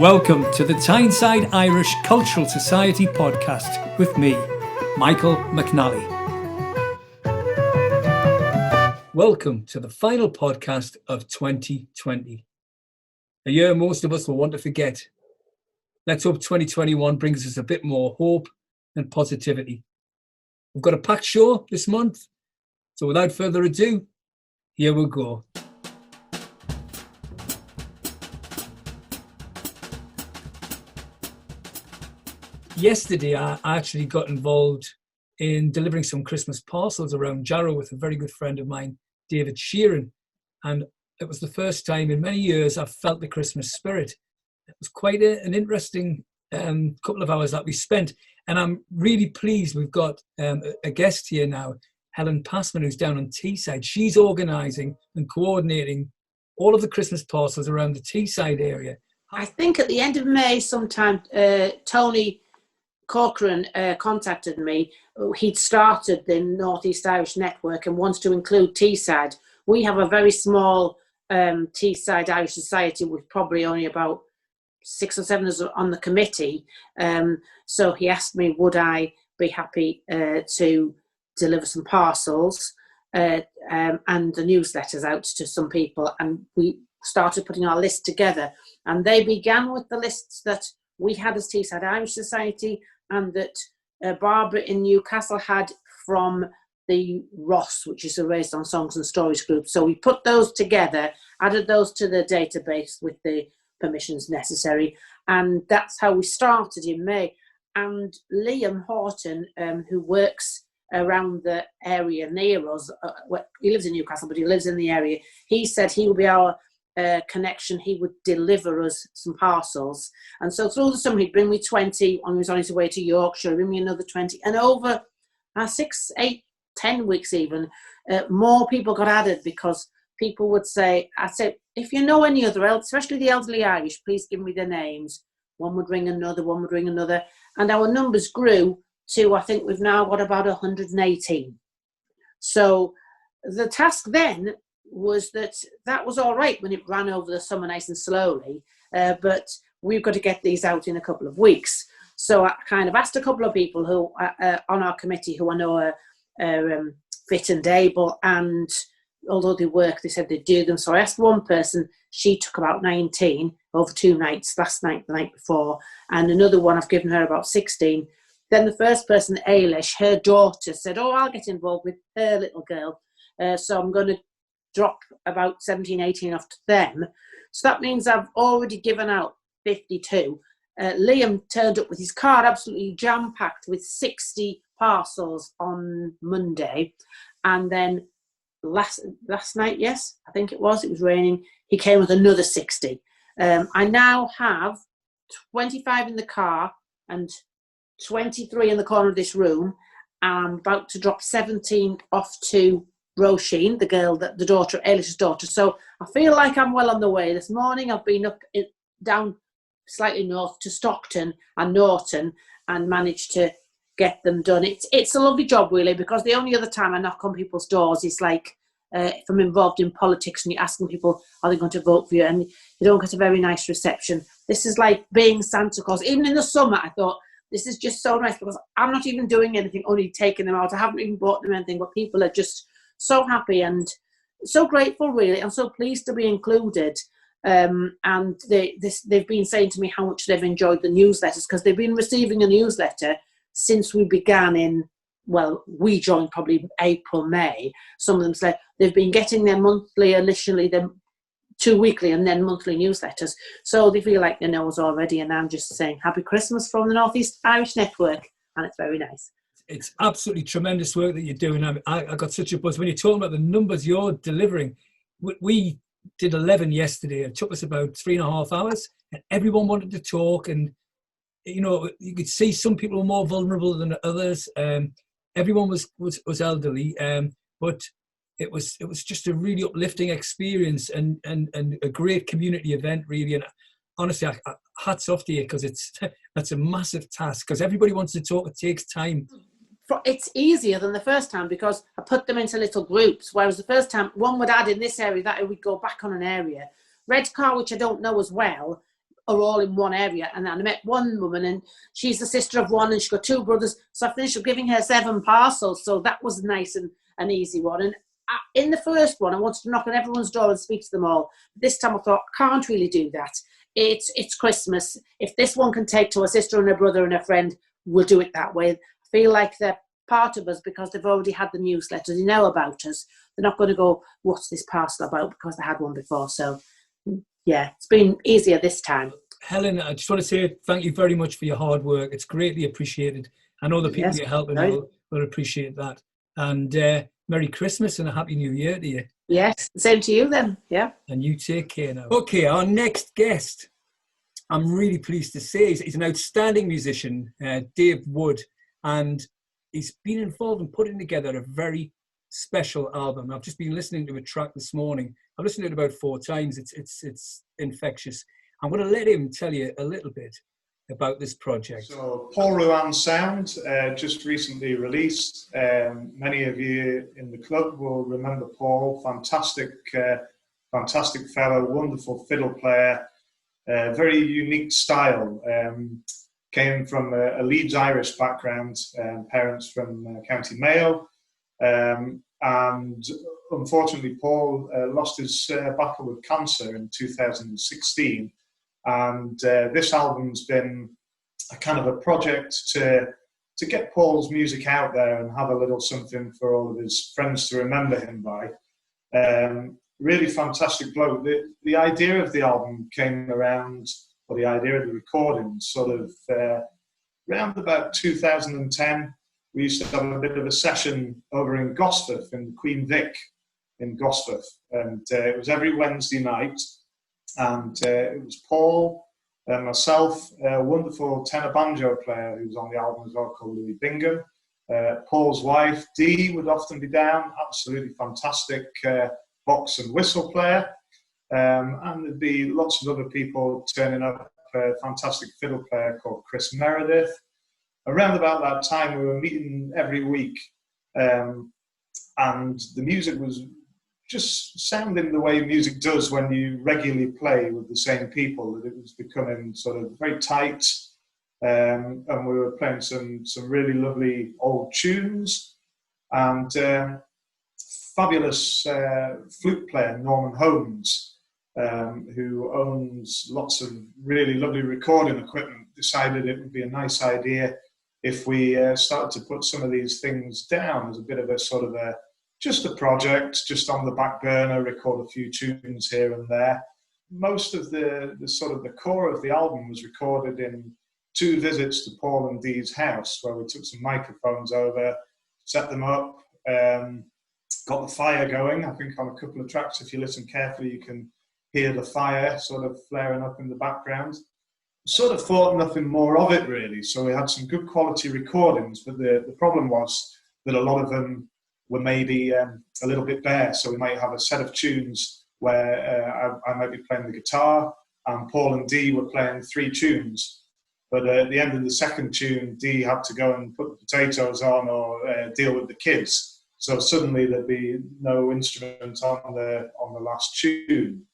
Welcome to the Tyneside Irish Cultural Society podcast with me, Michael McNally. Welcome to the final podcast of 2020, a year most of us will want to forget. Let's hope 2021 brings us a bit more hope and positivity. We've got a packed show this month, so without further ado, here we go. Yesterday, I actually got involved in delivering some Christmas parcels around Jarrow with a very good friend of mine, David Sheeran. And it was the first time in many years I've felt the Christmas spirit. It was quite an interesting couple of hours that we spent. And I'm really pleased we've got a guest here now, Helen Passman, who's down on Teesside. She's organising and coordinating all of the Christmas parcels around the Teesside area. I think at the end of May sometime, Tony Corcoran contacted me. He'd started the North East Irish Network and wants to include Teesside. We have a very small Teesside Irish Society with probably only about 6 or 7 on the committee. So he asked me, would I be happy to deliver some parcels and the newsletters out to some people. And we started putting our list together. And they began with the lists that we had as Teesside Irish Society and that Barbara in Newcastle had from the Ross, which is a Raised on Songs and Stories group. So we put those together, added those to the database with the permissions necessary, and that's how we started in May. And Liam Horton, who works around the area near us, he lives in Newcastle, but he lives in the area, he said he would be our connection. He would deliver us some parcels, and so through the summer he'd bring me 20 when he was on his way to Yorkshire, bring me another 20, and over 6, 8, 10 weeks even, more people got added because people would say, I said, if you know any other, especially the elderly Irish, please give me their names. One would ring another, one would ring another, and our numbers grew to, I think we've now got about 118. So the task then was that was all right when it ran over the summer nice and slowly, but we've got to get these out in a couple of weeks. So I kind of asked a couple of people who on our committee who I know are fit and able, and although they work, they said they'd do them. So I asked one person, she took about 19 over 2 nights, last night, the night before, and another one I've given her about 16. Then the first person, Ailish, her daughter, said, oh, I'll get involved with her little girl. So I'm going to drop about 17, 18 off to them. So that means I've already given out 52. Liam turned up with his car absolutely jam-packed with 60 parcels on Monday. And then last night, yes, I think it was raining, he came with another 60. I now have 25 in the car and 23 in the corner of this room. I'm about to drop 17 off to Roisin, the girl, the daughter, Ailish's daughter. So I feel like I'm well on the way. This morning I've been down slightly north to Stockton and Norton and managed to get them done. It's a lovely job really, because the only other time I knock on people's doors is like if I'm involved in politics and you're asking people are they going to vote for you, and you don't get a very nice reception. This is like being Santa Claus. Even in the summer I thought this is just so nice because I'm not even doing anything, only taking them out. I haven't even bought them anything, but people are just so happy and so grateful really. I'm so pleased to be included. And they've been saying to me how much they've enjoyed the newsletters, because they've been receiving a newsletter since we began we joined probably April, May. Some of them say they've been getting their monthly, initially their 2 weekly and then monthly newsletters. So they feel like they know us already, and I'm just saying Happy Christmas from the North East Irish Network, and it's very nice. It's absolutely tremendous work that you're doing. I got such a buzz when you're talking about the numbers you're delivering. We did 11 yesterday. It took us about 3.5 hours, and everyone wanted to talk. And you could see some people were more vulnerable than others. Everyone was elderly, but it was just a really uplifting experience and a great community event, really. And honestly, hats off to you, because that's a massive task, because everybody wants to talk. It takes time. It's easier than the first time because I put them into little groups, whereas the first time one would add in this area, that it would go back on an area. Redcar, which I don't know as well, are all in one area. And I met one woman, and she's the sister of one, and she's got 2 brothers. So I finished up giving her 7 parcels. So that was nice and an easy one. And in the first one, I wanted to knock on everyone's door and speak to them all. But this time I thought, I can't really do that. It's Christmas. If this one can take to a sister and a brother and a friend, we'll do it that way. I feel like they're part of us because they've already had the newsletter. They know about us. They're not going to go, what's this parcel about? Because they had one before. So, yeah, it's been easier this time. Helen, I just want to say thank you very much for your hard work. It's greatly appreciated. I know the people you're helping will appreciate that. And Merry Christmas and a Happy New Year to you. Yes, same to you then. Yeah. And you take care now. Okay, our next guest, I'm really pleased to say, he's an outstanding musician, Dave Wood, and he's been involved in putting together a very special album. I've just been listening to a track this morning. I've listened to it about 4 times. It's infectious. I'm going to let him tell you a little bit about this project. So Paul Ruan Sound just recently released. Many of you in the club will remember Paul. Fantastic fellow, wonderful fiddle player, very unique style. Came from a Leeds Irish background, parents from County Mayo, and unfortunately Paul lost his battle with cancer in 2016. And this album's been a kind of a project to get Paul's music out there and have a little something for all of his friends to remember him by. Really fantastic bloke. The idea of the album came around, or the idea of the recording, sort of around about 2010. We used to have a bit of a session over in Gosforth, in the Queen Vic in Gosforth, and it was every Wednesday night. And it was Paul and myself, a wonderful tenor banjo player who's on the album as well, called Louis Bingham. Paul's wife, Dee, would often be down, absolutely fantastic box and whistle player. And there'd be lots of other people turning up, a fantastic fiddle player called Chris Meredith. Around about that time, we were meeting every week, and the music was just sounding the way music does when you regularly play with the same people, that it was becoming sort of very tight, and we were playing some really lovely old tunes, and fabulous flute player Norman Holmes, who owns lots of really lovely recording equipment, decided it would be a nice idea if we started to put some of these things down as a bit of a sort of just a project, just on the back burner, record a few tunes here and there. Most of the sort of the core of the album was recorded in 2 visits to Paul and Dee's house, where we took some microphones over, set them up, got the fire going. I think on a couple of tracks, if you listen carefully, you can hear the fire sort of flaring up in the background. Sort of thought nothing more of it really, so we had some good quality recordings, but the problem was that a lot of them were maybe a little bit bare. So we might have a set of tunes where I might be playing the guitar and Paul and Dee were playing 3 tunes. But at the end of the second tune, Dee had to go and put the potatoes on or deal with the kids. So suddenly there'd be no instrument on the last tune.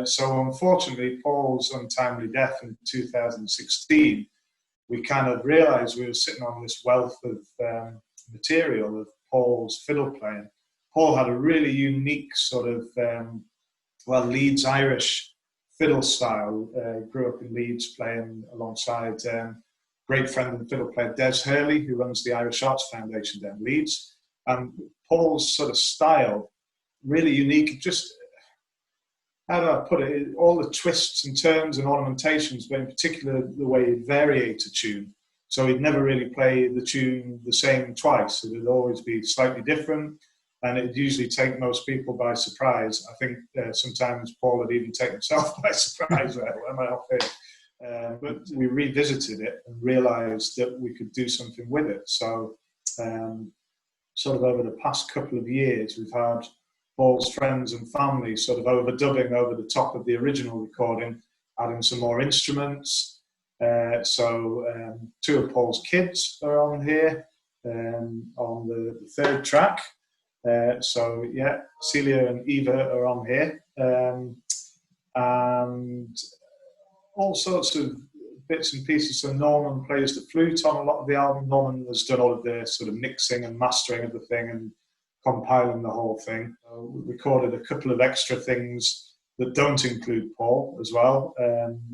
So unfortunately, Paul's untimely death in 2016, we kind of realised we were sitting on this wealth of material of Paul's fiddle playing. Paul had a really unique sort of, Leeds Irish fiddle style. Grew up in Leeds playing alongside great friend and fiddle player Des Hurley, who runs the Irish Arts Foundation down Leeds. And Paul's sort of style, really unique, just, how do I put it, all the twists and turns and ornamentations, but in particular the way he'd variate a tune. So he'd never really play the tune the same twice. It would always be slightly different, and it'd usually take most people by surprise. I think sometimes Paul would even take himself by surprise. Where am I off here? But we revisited it and realised that we could do something with it. So sort of over the past couple of years, we've had Paul's friends and family sort of overdubbing over the top of the original recording, adding some more instruments. So 2 of Paul's kids are on here, on the 3rd track. So yeah, Celia and Eva are on here. And all sorts of bits and pieces. So Norman plays the flute on a lot of the album. Norman has done all of the sort of mixing and mastering of the thing and compiling the whole thing. We recorded a couple of extra things that don't include Paul as well,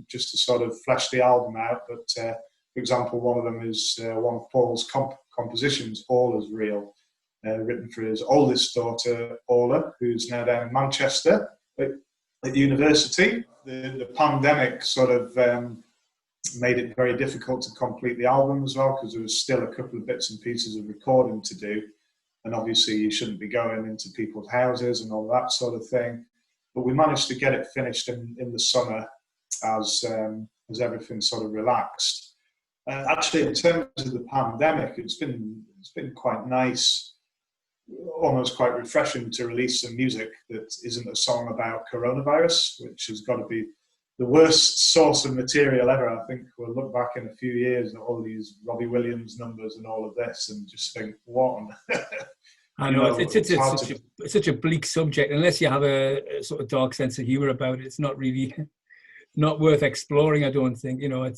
just to sort of flesh the album out. But for example, one of them is one of Paul's compositions, All Is Real, written for his oldest daughter, Orla, who's now down in Manchester at university. The pandemic sort of made it very difficult to complete the album as well, because there was still a couple of bits and pieces of recording to do. And obviously you shouldn't be going into people's houses and all that sort of thing. But we managed to get it finished in the summer as everything sort of relaxed. Actually, in terms of the pandemic, it's been quite nice, almost quite refreshing to release some music that isn't a song about coronavirus, which has got to be the worst source of material ever. I think we'll look back in a few years at all these Robbie Williams numbers and all of this and just think, what? I know, it's such a bleak subject. Unless you have a sort of dark sense of humour about it, it's not really not worth exploring, I don't think. You know,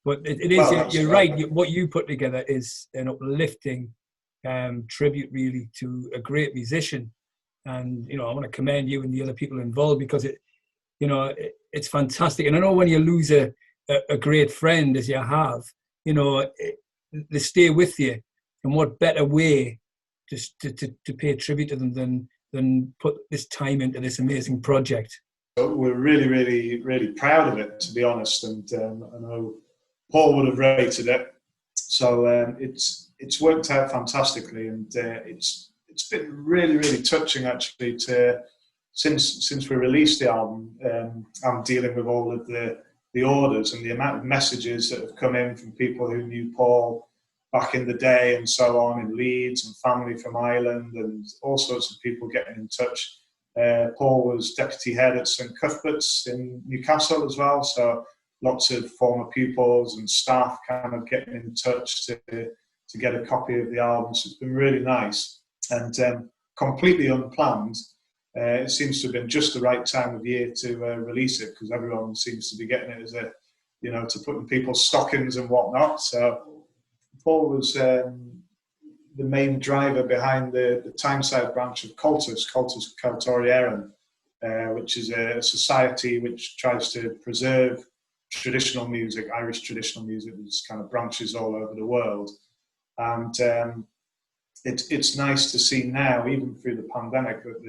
but it is, well, you're right. What you put together is an uplifting tribute, really, to a great musician. And, you know, I want to commend you and the other people involved, because it's fantastic. And I know when you lose a great friend, as you have, you know, they stay with you. And what better way just to pay tribute to them than put this time into this amazing project? We're really, really, really proud of it, to be honest. And I know Paul would have rated it. So it's worked out fantastically, and it's been really, really touching, actually, since we released the album. I'm dealing with all of the orders and the amount of messages that have come in from people who knew Paul back in the day and so on, in Leeds, and family from Ireland, and all sorts of people getting in touch. Paul was deputy head at St Cuthbert's in Newcastle as well, so lots of former pupils and staff kind of getting in touch to get a copy of the album. So it's been really nice and completely unplanned. It seems to have been just the right time of year to release it, because everyone seems to be getting it as to put in people's stockings and whatnot. So Paul was the main driver behind the Tyneside branch of Cultus Cultoriarum, which is a society which tries to preserve traditional music, Irish traditional music. There's kind of branches all over the world. And it's nice to see now, even through the pandemic, that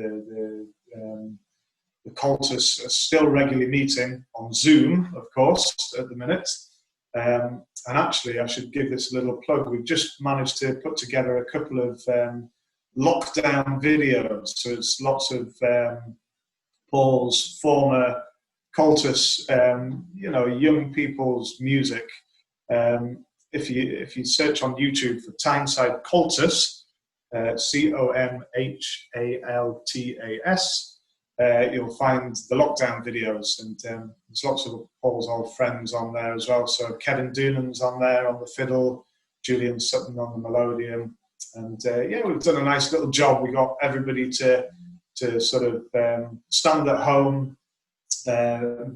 the cultists are still regularly meeting on Zoom, of course, at the minute. And actually, I should give this a little plug. We've just managed to put together a couple of lockdown videos. So it's lots of Paul's former cultists, young people's music. If you search on YouTube for Tyneside Cultus, COMHALTAS, you'll find the lockdown videos, and there's lots of Paul's old friends on there as well. So Kevin Doonan's on there on the fiddle, Julian Sutton on the melodium, and we've done a nice little job. We got everybody to sort of stand at home,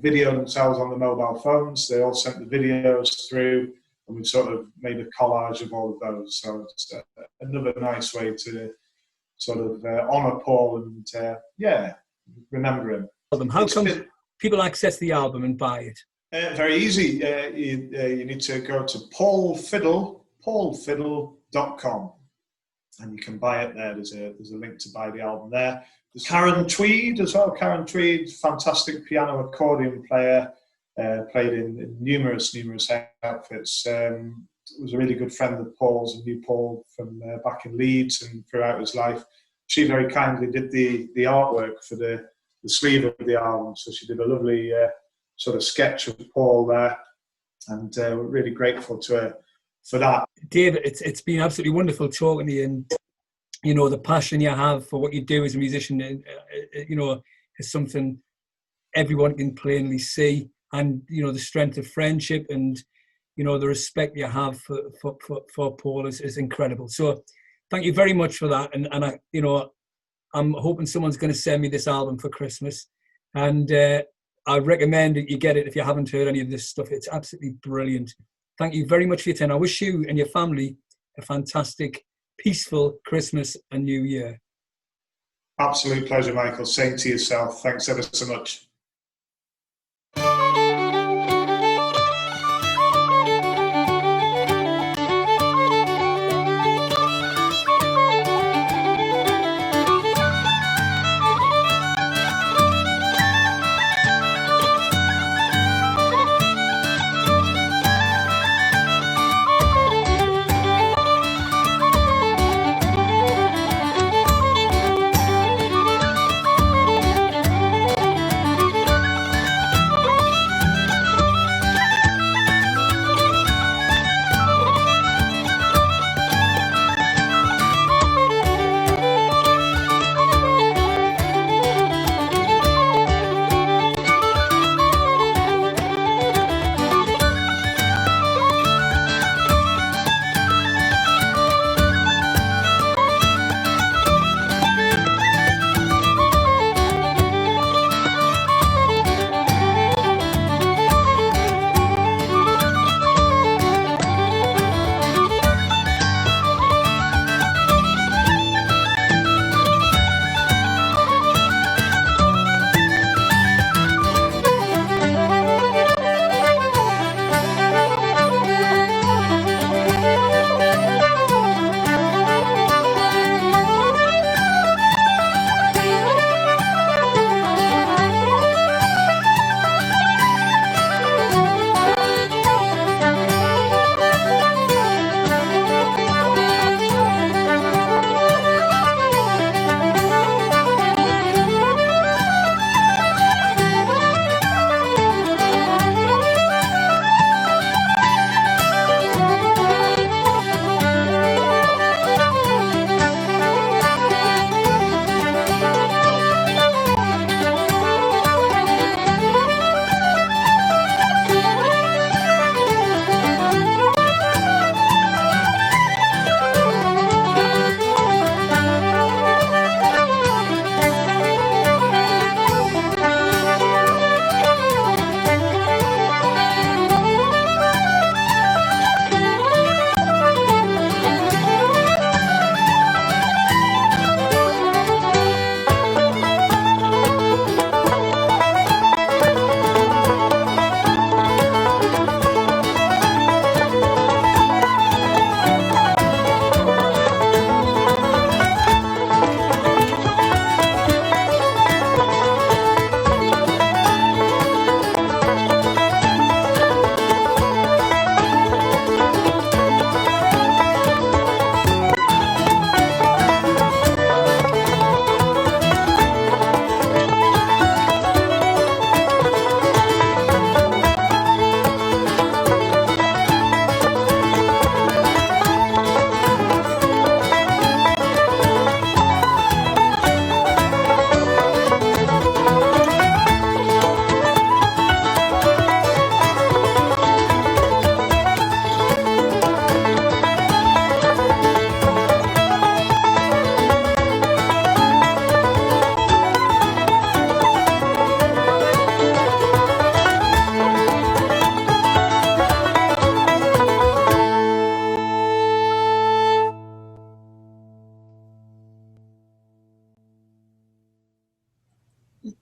video themselves on the mobile phones. They all sent the videos through, and we've sort of made a collage of all of those. So it's another nice way to sort of honour Paul and, remember him. How come people access the album and buy it? Very easy. You need to go to paulfiddle.com, and you can buy it there. There's a link to buy the album there. There's Karen Tweed as well. Karen Tweed, fantastic piano accordion player, played in numerous outfits. Was a really good friend of Paul's and knew Paul from back in Leeds and throughout his life. She very kindly did the artwork for the sleeve of the album. So she did a lovely sort of sketch of Paul there, and we're really grateful to her for that. David, it's been absolutely wonderful talking to you, and you know, the passion you have for what you do as a musician, is something everyone can plainly see. And, you know, the strength of friendship and, you know, the respect you have for Paul is incredible. So thank you very much for that. And I, you know, I'm hoping someone's going to send me this album for Christmas. And I recommend that you get it if you haven't heard any of this stuff. It's absolutely brilliant. Thank you very much for your time. I wish you and your family a fantastic, peaceful Christmas and New Year. Absolute pleasure, Michael. Same to yourself. Thanks ever so much.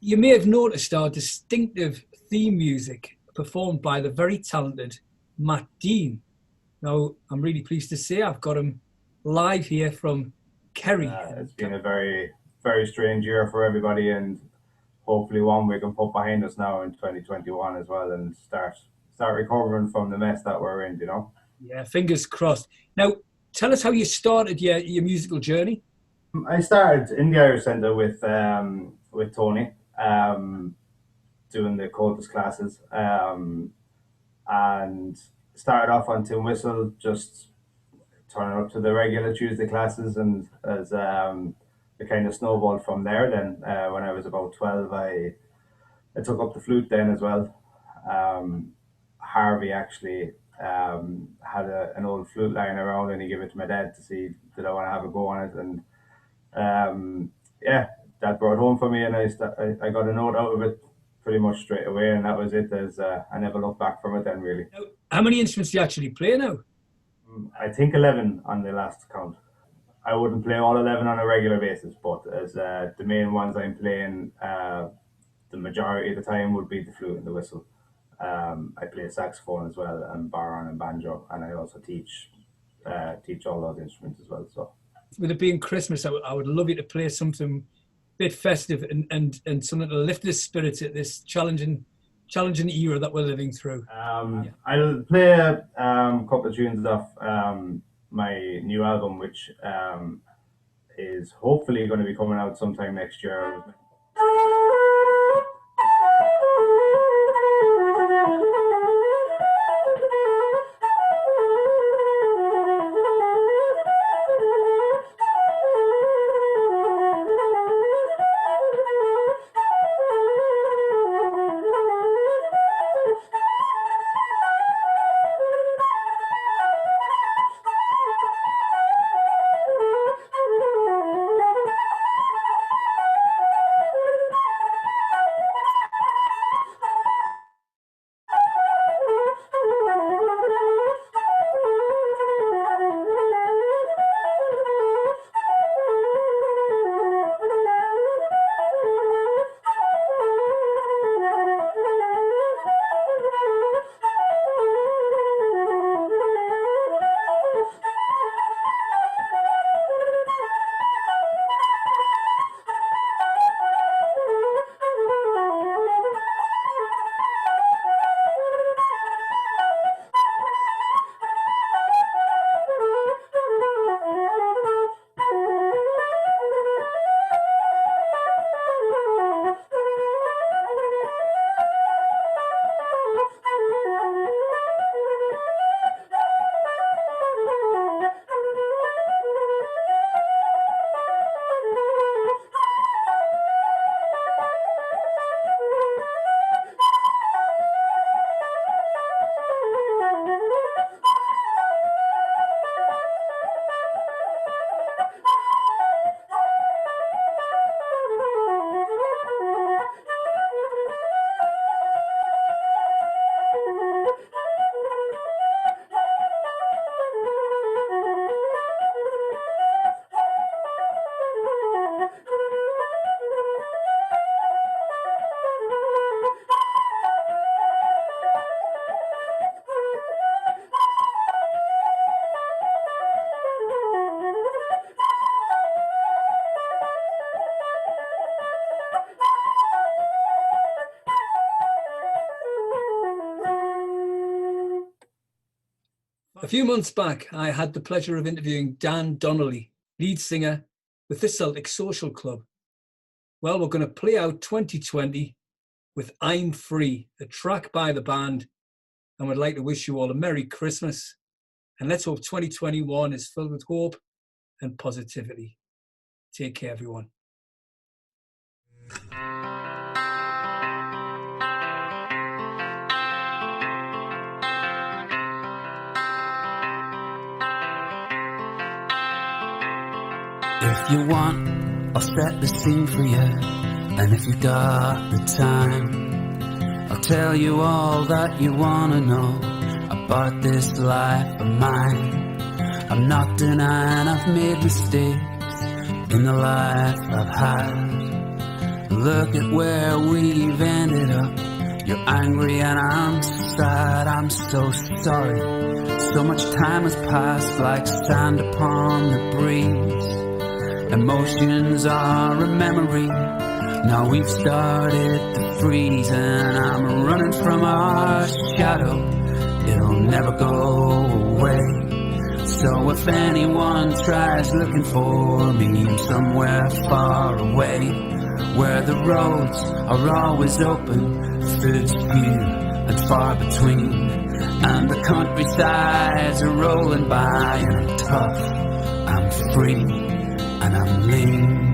You may have noticed our distinctive theme music performed by the very talented Matt Dean. Now, I'm really pleased to say I've got him live here from Kerry. It's been a very, very strange year for everybody, and hopefully one we can put behind us now in 2021 as well, and start recovering from the mess that we're in, you know. Yeah, fingers crossed. Now, tell us how you started your musical journey. I started in the Irish Centre with Tony, doing the Cultus classes, and started off on tin whistle, just turning up to the regular Tuesday classes, and as it kind of snowballed from there. Then when I was about 12, I took up the flute then as well. Harvey actually had an old flute lying around, and he gave it to my dad to see did I want to have a go on it, and yeah, that brought home for me, and I got a note out of it pretty much straight away, and that was it. I never looked back from it then, really. How many instruments do you actually play now? I think 11 on the last count. I wouldn't play all 11 on a regular basis, but as the main ones I'm playing, the majority of the time would be the flute and the whistle. I play saxophone as well, and baron and banjo, and I also teach all those instruments as well. So, with it being Christmas, I would love you to play something a bit festive and something to lift the spirits at this challenging era that we're living through. I'll play a couple of tunes off my new album, which is hopefully going to be coming out sometime next year. A few months back, I had the pleasure of interviewing Dan Donnelly, lead singer with the Celtic Social Club. Well, we're going to play out 2020 with I'm Free, a track by the band, and would like to wish you all a Merry Christmas. And let's hope 2021 is filled with hope and positivity. Take care, everyone. If you want, I'll set the scene for you. And if you got the time, I'll tell you all that you wanna know about this life of mine. I'm not denying I've made mistakes in the life I've had. Look at where we've ended up. You're angry and I'm sad. I'm so sorry. So much time has passed like sand upon the breeze. Emotions are a memory. Now we've started to freeze, and I'm running from our shadow. It'll never go away. So if anyone tries looking for me, I'm somewhere far away, where the roads are always open, food's few and far between, and the countrysides are rolling by, and I'm tough, I'm free, and I'm lean.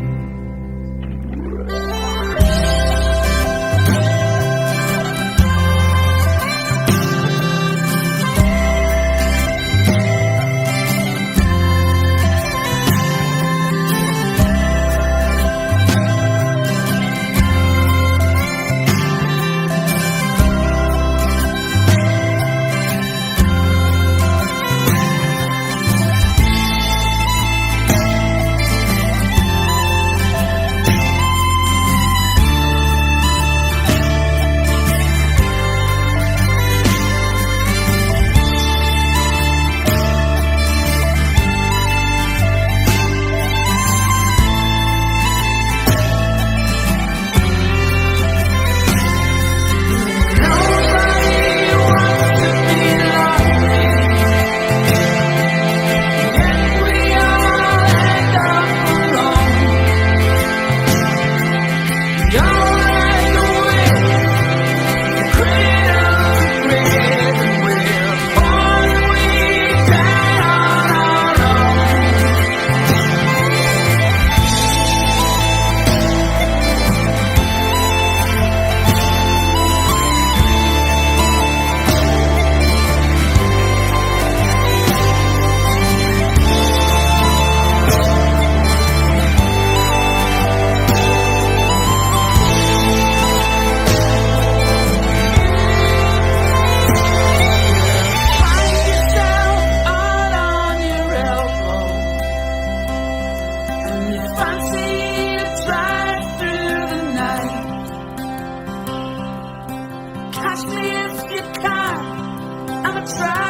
Ask me if you can. I'ma try.